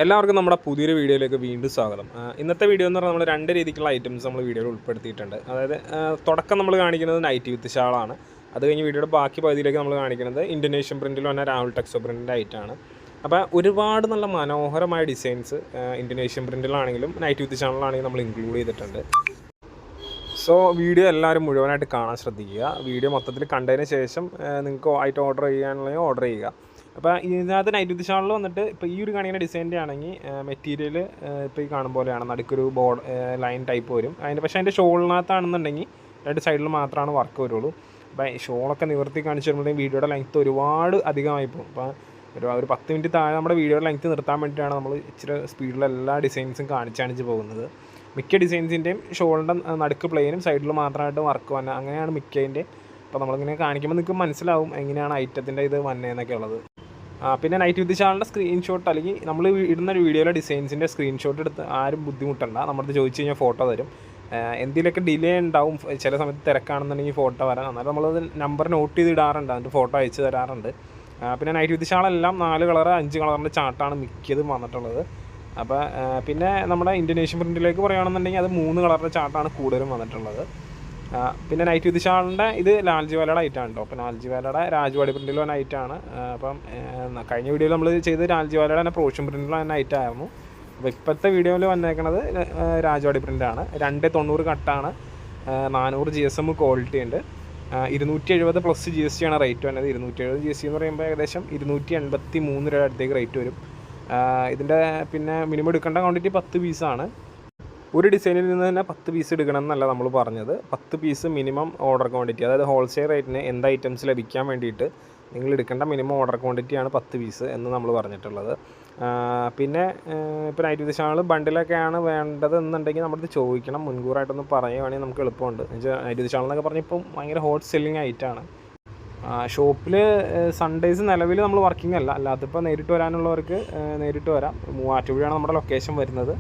എല്ലാവർക്കും നമ്മുടെ പുതിയൊരു വീഡിയോയിലേക്ക് വീണ്ടും സ്വാഗതം. ഇന്നത്തെ വീഡിയോ എന്ന് പറഞ്ഞാൽ നമ്മൾ രണ്ട് രീതിക്കുള്ള ഐറ്റംസ് നമ്മൾ വീഡിയോയിൽ ഉൾപ്പെടുത്തിയിട്ടുണ്ട്. അതായത് തുടക്കം നമ്മൾ കാണിക്കുന്നത് നൈറ്റി വിത്ത് ഷാളാണ്. അത് കഴിഞ്ഞ് വീഡിയോയുടെ ബാക്കി പകുതിയിലേക്ക് നമ്മൾ കാണിക്കുന്നത് ഇൻഡോനേഷ്യൻ പ്രിൻറ്റിൽ വന്ന രാഹുൽ ടെക്സോ പ്രിൻറ്റിൻ്റെ ആയിട്ടാണ്. അപ്പോൾ ഒരുപാട് നല്ല മനോഹരമായ ഡിസൈൻസ് ഇൻഡോനേഷ്യൻ പ്രിൻറ്റിലാണെങ്കിലും നൈറ്റി വിത്ത് ഷാളിലാണെങ്കിലും നമ്മൾ ഇൻക്ലൂഡ് ചെയ്തിട്ടുണ്ട്. സോ വീഡിയോ എല്ലാവരും മുഴുവനായിട്ട് കാണാൻ ശ്രദ്ധിക്കുക. വീഡിയോ മൊത്തത്തിൽ കണ്ടതിന് ശേഷം നിങ്ങൾക്ക് ആയിട്ട് ഓർഡർ ചെയ്യാനുണ്ടെങ്കിൽ ഓർഡർ ചെയ്യുക. അപ്പോൾ ഇതിനകത്ത് നൈറ്റ് വിത്ത് ഷാളിൽ വന്നിട്ട് ഇപ്പോൾ ഈ ഒരു കാണിക്കുന്ന ഡിസൈൻ്റെ ആണെങ്കിൽ മെറ്റീരിയൽ ഇപ്പോൾ ഈ കാണും പോലെയാണ്. നടുക്കൊരു ബോർഡ് ലൈൻ ടൈപ്പ് വരും അതിൻ്റെ. പക്ഷേ അതിൻ്റെ ഷോളിനകത്താണെന്നുണ്ടെങ്കിൽ രണ്ട് സൈഡിൽ മാത്രമാണ് വർക്ക് വരുള്ളൂ. അപ്പോൾ ഷോളൊക്കെ നിവർത്തി കാണിച്ചു വരുമ്പോഴത്തേക്കും വീഡിയോയുടെ ലെങ്ത്ത് ഒരുപാട് അധികമായി പോകും. അപ്പോൾ ഒരു 10 മിനിറ്റ് താഴെ നമ്മുടെ വീഡിയോയുടെ ലെങ്ത്ത് നിർത്താൻ വേണ്ടിയിട്ടാണ് നമ്മൾ ഇച്ചിരി സ്പീഡിൽ എല്ലാ ഡിസൈൻസും കാണിച്ച് പോകുന്നത്. മിക്ക ഡിസൈൻസിൻ്റെയും ഷോളിൻ്റെ നടുക്ക് പ്ലെയിനും സൈഡിൽ മാത്രമായിട്ട് വർക്ക് വന്നത് അങ്ങനെയാണ് മിക്കതിൻ്റെ. അപ്പോൾ നമ്മളിങ്ങനെ കാണിക്കുമ്പോൾ നിങ്ങൾക്ക് മനസ്സിലാവും എങ്ങനെയാണ് ഐറ്റത്തിൻ്റെ ഇത് വന്നതെന്നൊക്കെ ഉള്ളത്. പിന്നെ നൈറ്റ് വിത്ത് ഷാളിൻ്റെ സ്ക്രീൻഷോട്ട് അല്ലെങ്കിൽ നമ്മൾ ഇടുന്ന വീഡിയോയിലെ ഡിസൈൻസിൻ്റെ സ്ക്രീൻഷോട്ട് എടുത്ത് ആരും ബുദ്ധിമുട്ടണ്ട. നമ്മളത് ചോദിച്ചു കഴിഞ്ഞാൽ ഫോട്ടോ തരും. എന്തെങ്കിലുമൊക്കെ ഡിലേ ഉണ്ടാവും, ചില സമയത്ത് തിരക്കാണെന്നുണ്ടെങ്കിൽ ഫോട്ടോ വരാൻ. എന്നാലും നമ്മളത് നമ്പർ നോട്ട് ചെയ്ത് ഇടാറുണ്ട്, അതിൻ്റെ ഫോട്ടോ അയച്ചു തരാറുണ്ട്. പിന്നെ നൈറ്റ് വിത്ത് ഷാളെല്ലാം 4 കളർ 5 കളറിൻ്റെ ചാർട്ടാണ് മിക്കതും വന്നിട്ടുള്ളത്. അപ്പോൾ പിന്നെ നമ്മുടെ ഇൻഡോനേഷ്യൻ പ്രിൻറ്റിലേക്ക് പറയുകയാണെന്നുണ്ടെങ്കിൽ അത് 3 കളറിൻ്റെ ചാർട്ടാണ് കൂടുതലും വന്നിട്ടുള്ളത്. പിന്നെ നൈറ്റ് വിത്ത് ഷാളിൻ്റെ ഇത് ലാൽജി വാലയുടെ ഐറ്റാണ് കേട്ടോ. അപ്പോൾ ലാൽജി വാലയുടെ രാജവാടി പ്രിൻറ്റിൽ വന്ന ഐറ്റാണ്. അപ്പം കഴിഞ്ഞ വീഡിയോയിൽ നമ്മൾ ചെയ്ത് ലാൽജി വാലയുടെ തന്നെ പ്രോഷ്യൻ പ്രിൻറ്റിൽ വന്ന ഐറ്റായിരുന്നു. അപ്പോൾ ഇപ്പോഴത്തെ വീഡിയോയിൽ വന്നേക്കുന്നത് രാജവാടി പ്രിൻ്റാണ്. 290 കട്ടാണ്, 400 GSM ക്വാളിറ്റി ഉണ്ട്, 270 പ്ലസ് GST ആണ് റേറ്റ് വരുന്നത്. 270 GST എന്ന് പറയുമ്പോൾ ഏകദേശം 283 രൂപ അടുത്തേക്ക് റേറ്റ് വരും. ഇതിൻ്റെ പിന്നെ മിനിമം എടുക്കേണ്ട ക്വാണ്ടിറ്റി 10 പീസാണ്. ഒരു ഡിസൈനിൽ നിന്ന് തന്നെ 10 പീസ് എടുക്കണം എന്നല്ല നമ്മൾ പറഞ്ഞത്. 10 പീസ് മിനിമം ഓർഡർ ക്വാണ്ടിറ്റി, അതായത് ഹോൾസെയിൽ റേറ്റിന് എന്ത് ഐറ്റംസ് ലഭിക്കാൻ വേണ്ടിയിട്ട് നിങ്ങൾ എടുക്കേണ്ട മിനിമം ഓർഡർ ക്വാണ്ടിറ്റിയാണ് 10 പീസ് എന്ന് നമ്മൾ പറഞ്ഞിട്ടുള്ളത്. പിന്നെ ഇപ്പോൾ നൈറ്റ് വിത്ത് ഷാൾ ബണ്ടിലൊക്കെയാണ് വേണ്ടത് എന്നുണ്ടെങ്കിൽ നമ്മളത് ചോദിക്കണം, മുൻകൂറായിട്ടൊന്ന് പറയുകയാണെങ്കിൽ നമുക്ക് എളുപ്പമുണ്ട്. നൈറ്റ് വിത്ത് ഷാൾ എന്നൊക്കെ പറഞ്ഞാൽ ഇപ്പം ഭയങ്കര ഹോട്ട് സെല്ലിങ് ആയിട്ടാണ്. ഷോപ്പിൽ സൺഡേയ്സ് നിലവിൽ നമ്മൾ വർക്കിംഗ് അല്ല, അല്ലാത്തപ്പോൾ നേരിട്ട് വരാനുള്ളവർക്ക് നേരിട്ട് വരാം. മൂവാറ്റുപുഴയാണ് നമ്മുടെ ലൊക്കേഷൻ വരുന്നത്.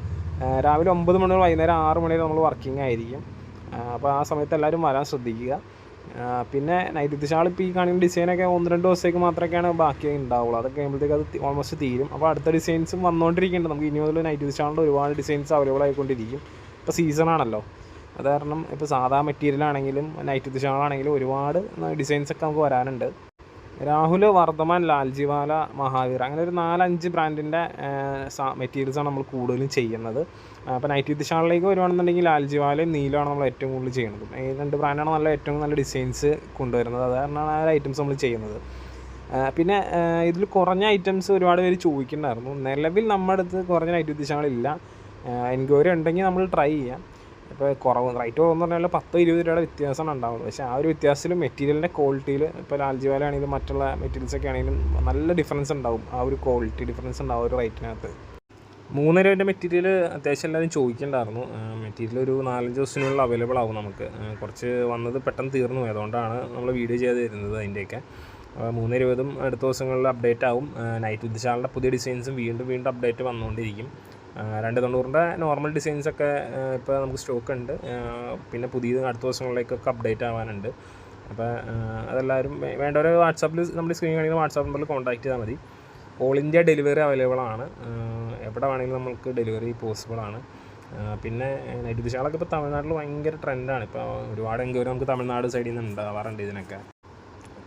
രാവിലെ 9 മണി മുതൽ വൈകുന്നേരം 6 മണി വരെ നമ്മൾ വർക്കിംഗ് ആയിരിക്കും. അപ്പോൾ ആ സമയത്ത് എല്ലാവരും വരാൻ ശ്രദ്ധിക്കുക. പിന്നെ നൈറ്റ് വിത്ത് ഷാൾ ഇപ്പോൾ ഈ കാണുന്ന ഡിസൈനൊക്കെ 1-2 ദിവസത്തേക്ക് മാത്രമൊക്കെയാണ് ബാക്കി ഉണ്ടാവുള്ളൂ. അതൊക്കെ കഴിയുമ്പോഴത്തേക്ക് അത് ഓൾമോസ്റ്റ് തീരും. അപ്പോൾ അടുത്ത ഡിസൈൻസും വന്നുകൊണ്ടിരിക്കുന്നുണ്ട്. നമുക്ക് ഇനി മുതൽ നൈറ്റ് വിത്ത് ഷാളിൻ്റെ ഒരുപാട് ഡിസൈൻസ് അവൈലബിൾ ആയിക്കൊണ്ടിരിക്കും. ഇപ്പോൾ സീസണാണല്ലോ, അത് കാരണം ഇപ്പോൾ സാധാ മെറ്റീരിയലാണെങ്കിലും നൈറ്റ് വിത്ത് ഷാളാണെങ്കിലും ഒരുപാട് ഡിസൈൻസൊക്കെ നമുക്ക് വരാനുണ്ട്. രാഹുൽ, വർദ്ധമാൻ, ലാൽജിവാല, മഹാവീർ, അങ്ങനെ ഒരു 4-5 ബ്രാൻഡിൻ്റെ മെറ്റീരിയൽസാണ് നമ്മൾ കൂടുതലും ചെയ്യുന്നത്. അപ്പോൾ നൈറ്റ് വിത്ത് ഷാളിലേക്ക് വരുവാണെന്നുണ്ടെങ്കിൽ ലാൽജിവാലയും നീലമാണ് നമ്മൾ ഏറ്റവും കൂടുതൽ ചെയ്യുന്നത്. ഈ 2 ബ്രാൻഡാണ് ഏറ്റവും നല്ല ഡിസൈൻസ് കൊണ്ടുവരുന്നത്. അത് കാരണമാണ് ആ ഐറ്റംസ് നമ്മൾ ചെയ്യുന്നത്. പിന്നെ ഇതിൽ കുറഞ്ഞ ഐറ്റംസ് ഒരുപാട് പേര് ചോദിക്കുന്നുണ്ടായിരുന്നു. നിലവിൽ നമ്മുടെ അടുത്ത് കുറഞ്ഞ നൈറ്റ് വിത്ത് ഷാളില്ല. എൻക്വയറി ഉണ്ടെങ്കിൽ നമ്മൾ ട്രൈ ചെയ്യാം. ഇപ്പോൾ റേറ്റ് കുറവെന്ന് പറഞ്ഞാൽ 10-20 രൂപയുടെ വ്യത്യാസമാണ് ഉണ്ടാവുന്നത്. പക്ഷേ ആ ഒരു വ്യത്യാസത്തിൽ മെറ്റീരിയലിൻ്റെ ക്വാളിറ്റിയിൽ ഇപ്പോൾ ലാൽജിവാല ആണെങ്കിലും മറ്റുള്ള മെറ്റീരിയൽസൊക്കെ ആണെങ്കിലും നല്ല ഡിഫറൻസ് ഉണ്ടാവും. ആ ഒരു ക്വാളിറ്റി ഡിഫറൻസ് ഉണ്ടാവും ഒരു റേറ്റിനകത്ത്. 3 രൂപേൻ്റെ മെറ്റീരിയൽ അത്യാവശ്യം എല്ലാവരും ചോദിക്കേണ്ടായിരുന്നു. മെറ്റീരിയൽ ഒരു 4-5 ദിവസത്തിനുള്ളിൽ അവൈലബിൾ ആവും. നമുക്ക് കുറച്ച് വന്നത് പെട്ടെന്ന് തീർന്നു പോയി, അതുകൊണ്ടാണ് നമ്മൾ വീഡിയോ ചെയ്ത് തരുന്നത്. അതിൻ്റെയൊക്കെ 3-20 അടുത്ത ദിവസങ്ങളിൽ അപ്ഡേറ്റ് ആവും. നൈറ്റ് വിത്ത് ഷാളിൻ്റെ പുതിയ ഡിസൈൻസും വീണ്ടും അപ്ഡേറ്റ് വന്നുകൊണ്ടിരിക്കും. 290 നോർമൽ ഡിസൈൻസൊക്കെ ഇപ്പോൾ നമുക്ക് സ്റ്റോക്ക് ഉണ്ട്. പിന്നെ പുതിയത് അടുത്ത ദിവസങ്ങളിലേക്കൊക്കെ അപ്ഡേറ്റ് ആവാനുണ്ട്. അപ്പോൾ അതെല്ലാവരും വേണ്ടവർ വാട്സാപ്പിൽ നമ്മുടെ സ്ക്രീൻ കാണിക്കുന്ന വാട്സാപ്പ് നമ്പറിൽ കോൺടാക്ട് ചെയ്താൽ മതി. ഓൾ ഇന്ത്യ ഡെലിവറി അവൈലബിൾ ആണ്. എവിടെ വേണമെങ്കിലും നമുക്ക് ഡെലിവറി പോസിബിൾ ആണ്. പിന്നെ നൈറ്റ് വിത്ത് ഷാളൊക്കെ ഇപ്പോൾ തമിഴ്നാട്ടിൽ ഭയങ്കര ട്രെൻഡാണ്. ഇപ്പോൾ ഒരുപാട് എങ്കിലും നമുക്ക് തമിഴ്നാട് സൈഡിൽ നിന്ന് ഉണ്ടാവാറുണ്ട് ഇതിനൊക്കെ.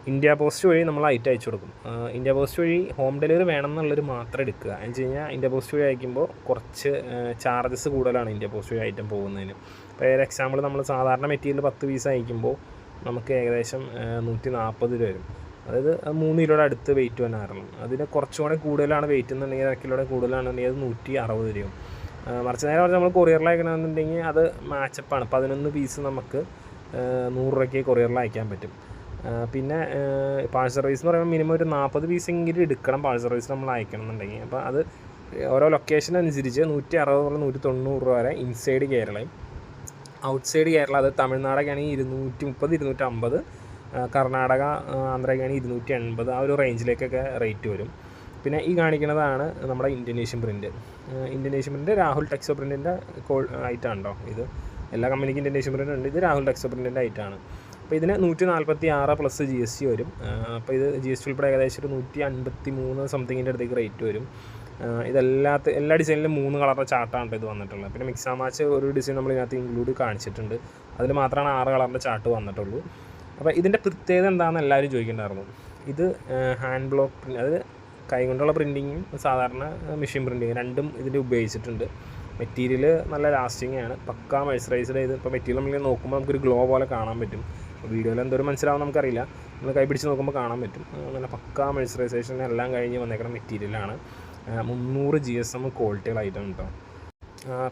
ഇന്ത്യ പോസ്റ്റ് വഴി നമ്മൾ ഐറ്റം അയച്ചു കൊടുക്കും. ഇന്ത്യ പോസ്റ്റ് വഴി ഹോം ഡെലിവറി വേണം എന്നുള്ളൊരു മാത്രം എടുക്കുക. എന്ന് വെച്ച് കഴിഞ്ഞാൽ ഇന്ത്യ പോസ്റ്റ് വഴി അയക്കുമ്പോൾ കുറച്ച് ചാർജസ് കൂടുതലാണ് ഇന്ത്യ പോസ്റ്റ് വഴി ഐറ്റം പോകുന്നതിന്. ഇപ്പോൾ ഒരു എക്സാമ്പിൾ നമ്മൾ സാധാരണ മെറ്റീരിയൽ 10 പീസ് അയക്കുമ്പോൾ നമുക്ക് ഏകദേശം 140 രൂപ വരും. അതായത് 3 കിലോയുടെ അടുത്ത് വെയിറ്റ് വരാറുള്ളൂ. അതിന് കുറച്ചുകൂടെ കൂടുതലാണ് വെയിറ്റ് എന്നുണ്ടെങ്കിൽ 1 കിലോയുടെ കൂടുതലാണെന്നുണ്ടെങ്കിൽ അത് 160 രൂപയും. മറിച്ച് നേരെ പറഞ്ഞാൽ നമ്മൾ കൊറിയറിൽ അയക്കണമെന്നുണ്ടെങ്കിൽ അത് മാച്ചപ്പാണ്. 11 പീസ് നമുക്ക് 100 രൂപയ്ക്ക് കൊറിയറിൽ അയക്കാൻ പറ്റും. പിന്നെ പാഴ്സൽ സർവീസ് എന്ന് പറയുമ്പോൾ മിനിമം ഒരു 40 പീസെങ്കിലും എടുക്കണം പാഴ്സൽ സർവീസ് നമ്മൾ അയക്കണം എന്നുണ്ടെങ്കിൽ. അപ്പോൾ അത് ഓരോ ലൊക്കേഷൻ അനുസരിച്ച് 160 മുതൽ 190 രൂപ വരെ ഇൻസൈഡ് കേരളയും, ഔട്ട്സൈഡ് കേരള അത് തമിഴ്നാടൊക്കെ ആണെങ്കിൽ 230-250, കർണാടക ആന്ധ്രയൊക്കെ ആണെങ്കിൽ 280, ആ ഒരു റേഞ്ചിലേക്കൊക്കെ റേറ്റ് വരും. പിന്നെ ഈ കാണിക്കുന്നതാണ് നമ്മുടെ ഇൻഡോനേഷ്യൻ പ്രിൻറ്റ് രാഹുൽ ടെക്സോ പ്രിൻറ്റിൻ്റെ ഐറ്റാണ് കേട്ടോ. ഇത് എല്ലാ കമ്പനിക്കും ഇൻഡോനേഷ്യൻ പ്രിൻ്റ് ഉണ്ട്. ഇത് രാഹുൽ ടെക്സോ പ്രിൻറ്റിൻ്റെ ഐറ്റാണ്. അപ്പോൾ ഇതിന് 146 പ്ലസ് GST വരും. അപ്പോൾ ഇത് GST ഉൾപ്പെടെ ഏകദേശം ഒരു 153 സംതിങ്ങിൻ്റെ അടുത്തേക്ക് റേറ്റ് വരും. എല്ലാ ഡിസൈനിലും 3 കളറിൻ്റെ ചാർട്ടാണ് ഇത് വന്നിട്ടുള്ളത്. പിന്നെ മിക്സ് ആൻഡ് മാച്ച് ഒരു ഡിസൈൻ നമ്മൾ ഇതിനകത്ത് ഇൻക്ലൂഡ് കാണിച്ചിട്ടുണ്ട്. അതിൽ മാത്രമാണ് 6 കളറിൻ്റെ ചാർട്ട് വന്നിട്ടുള്ളൂ. അപ്പോൾ ഇതിൻ്റെ പ്രത്യേകത എന്താണെന്ന് എല്ലാവരും ചോദിക്കുന്നുണ്ടായിരുന്നു. ഇത് ഹാൻഡ് ബ്ലോക്ക് പ്രിൻ്റ്, അത് കൈകൊണ്ടുള്ള പ്രിൻറ്റിങ്ങും സാധാരണ മെഷീൻ പ്രിൻറ്റിങ് രണ്ടും ഇതിൽ ഉപയോഗിച്ചിട്ടുണ്ട്. മെറ്റീരിയൽ നല്ല ലാസ്റ്റിംഗ് ആണ്, പക്കാ മോയ്സ്ചറൈസ്ഡ് ചെയ്ത്. ഇപ്പോൾ മെറ്റീരിയൽ നമ്മൾ നോക്കുമ്പോൾ നമുക്കൊരു ഗ്ലോ പോലെ കാണാൻ പറ്റും. വീഡിയോയിൽ എന്തോരം മനസ്സിലാവും നമുക്കറിയില്ല, നമ്മൾ കൈ പിടിച്ച് നോക്കുമ്പോൾ കാണാൻ പറ്റും. നല്ല പക്കാ മോയ്സ്ചറൈസേഷൻ എല്ലാം കഴിഞ്ഞ് വന്നേക്കുന്ന മെറ്റീരിയലാണ്. 300 GSM ക്വാളിറ്റിയുള്ള ഐറ്റം കേട്ടോ.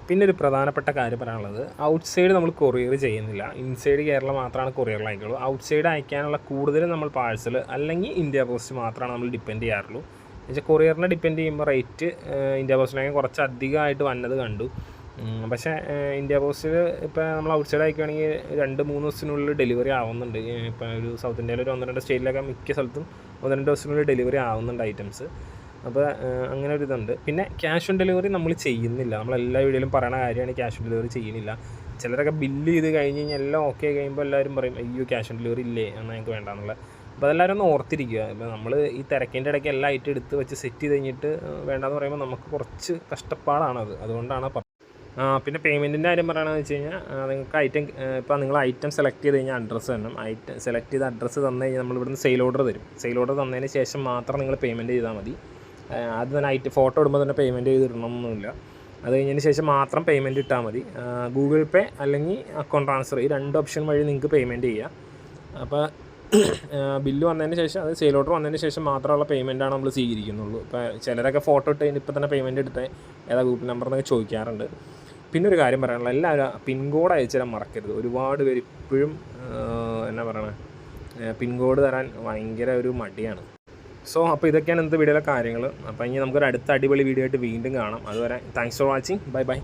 പിന്നെ ഒരു പ്രധാനപ്പെട്ട കാര്യം പറയാനുള്ളത്, ഔട്ട് സൈഡ് നമ്മൾ കൊറിയർ ചെയ്യുന്നില്ല. ഇൻസൈഡ് കേരള മാത്രമാണ് കൊറിയറിൽ അയക്കുള്ളൂ. ഔട്ട് സൈഡ് അയക്കാനുള്ള കൂടുതലും നമ്മൾ പാഴ്സൽ അല്ലെങ്കിൽ ഇന്ത്യ പോസ്റ്റ് മാത്രമാണ് നമ്മൾ ഡിപ്പെൻഡ് ചെയ്യാറുള്ളൂ. എന്നുവെച്ചാൽ കൊറിയറിനെ ഡിപ്പെൻഡ് ചെയ്യുമ്പോൾ റേറ്റ് ഇന്ത്യ പോസ്റ്റിലേക്ക് കുറച്ച് അധികമായിട്ട് വന്നത് കണ്ടു. പക്ഷേ ഇന്ത്യ പോസ്റ്റിൽ ഇപ്പോൾ നമ്മൾ ഔട്ട് സൈഡ് അയക്കുകയാണെങ്കിൽ 2-3 ദിവസത്തിനുള്ളിൽ ഡെലിവറി ആവുന്നുണ്ട്. ഇപ്പോൾ ഒരു സൗത്ത് ഇന്ത്യയിൽ ഒരു 1-2 സ്റ്റേറ്റിലൊക്കെ മിക്ക സ്ഥലത്തും 1-2 ദിവസത്തിനുള്ളിൽ ഡെലിവറി ആവുന്നുണ്ട് ഐറ്റംസ്. അപ്പോൾ അങ്ങനെ ഒരു ഇതുണ്ട്. പിന്നെ ക്യാഷ് ഓൺ ഡെലിവറി നമ്മൾ ചെയ്യുന്നില്ല. നമ്മളെല്ലാ വീഡിയോയിലും പറയുന്ന കാര്യമാണ്, ക്യാഷ് ഓൺ ഡെലിവറി ചെയ്യുന്നില്ല. ചിലരൊക്കെ ബില്ല് ചെയ്ത് കഴിഞ്ഞ് കഴിഞ്ഞാൽ എല്ലാം ഓക്കെ കഴിയുമ്പോൾ എല്ലാവരും പറയും അയ്യോ ക്യാഷ് ഓൺ ഡെലിവറി ഇല്ലേ, എന്നാൽ ഞങ്ങൾക്ക് വേണ്ടാന്നുള്ളത്. അപ്പോൾ അതെല്ലാവരും ഒന്ന് ഓർത്തിരിക്കുക. ഇപ്പോൾ നമ്മൾ ഈ തിരക്കിൻ്റെ ഇടയ്ക്ക് എല്ലാ ഐറ്റം എടുത്ത് വെച്ച് സെറ്റ് ചെയ്ത് കഴിഞ്ഞിട്ട് വേണ്ടാന്ന് പറയുമ്പോൾ നമുക്ക് കുറച്ച് കഷ്ടപ്പാടാണത്. അതുകൊണ്ടാണ് പിന്നെ പേയ്മെൻറ്റിൻ്റെ കാര്യം പറയുകയാണെന്ന് വെച്ച് കഴിഞ്ഞാൽ നിങ്ങൾക്ക് ഐറ്റം ഇപ്പോൾ നിങ്ങൾ ഐറ്റം സെലക്ട് ചെയ്ത് കഴിഞ്ഞാൽ അഡ്രസ്സ് തരണം. ഐറ്റം സെലക്ട് ചെയ്ത അഡ്രസ്സ് തന്നു കഴിഞ്ഞാൽ നമ്മൾ ഇവിടുന്ന് സെയിൽ ഓർഡർ തരും. സെയിൽ ഓർഡർ തന്നതിന് ശേഷം മാത്രം നിങ്ങൾ പേയ്മെൻറ്റ് ചെയ്താൽ മതി. അത് തന്നെ ഫോട്ടോ ഇടുമ്പോൾ തന്നെ പേയ്മെൻറ്റ് ചെയ്തിടണമെന്നൊന്നുമില്ല. അത് കഴിഞ്ഞതിന് ശേഷം മാത്രം പേയ്മെൻറ്റ് ഇട്ടാൽ മതി. ഗൂഗിൾ പേ അല്ലെങ്കിൽ അക്കൗണ്ട് ട്രാൻസ്ഫർ, ഈ 2 ഓപ്ഷൻ വഴി നിങ്ങൾക്ക് പേയ്മെൻറ്റ് ചെയ്യാം. അപ്പോൾ ബില്ല് വന്നതിന് ശേഷം, അത് സെയിൽ ഓർഡർ വന്നതിന് ശേഷം മാത്രമുള്ള പേയ്മെൻറ്റാണ് നമ്മൾ സ്വീകരിക്കുന്നുള്ളൂ. ഇപ്പോൾ ചിലരൊക്കെ ഫോട്ടോ ഇട്ട് കഴിഞ്ഞ് ഇപ്പോൾ തന്നെ പേയ്മെൻറ്റ് എടുത്ത് ഏതാ ഗ്രൂപ്പ് നമ്പർ എന്നൊക്കെ ചോദിക്കാറുണ്ട്. പിന്നെ ഒരു കാര്യം പറയാനുള്ള, എല്ലാവരും പിൻകോഡ് അയച്ചു തരാൻ മറക്കരുത്. ഒരുപാട് പേര് ഇപ്പോഴും എന്നാ പറയണേ, പിൻകോഡ് തരാൻ ഭയങ്കര ഒരു മടിയാണ്. അപ്പോൾ ഇതൊക്കെയാണ് ഇന്നത്തെ വീഡിയോയിലെ കാര്യങ്ങൾ. അപ്പോൾ ഇനി നമുക്കൊരു അടുത്ത അടിപൊളി വീഡിയോ ആയിട്ട് വീണ്ടും കാണാം. അതുവരെ thanks for watching. Bye bye.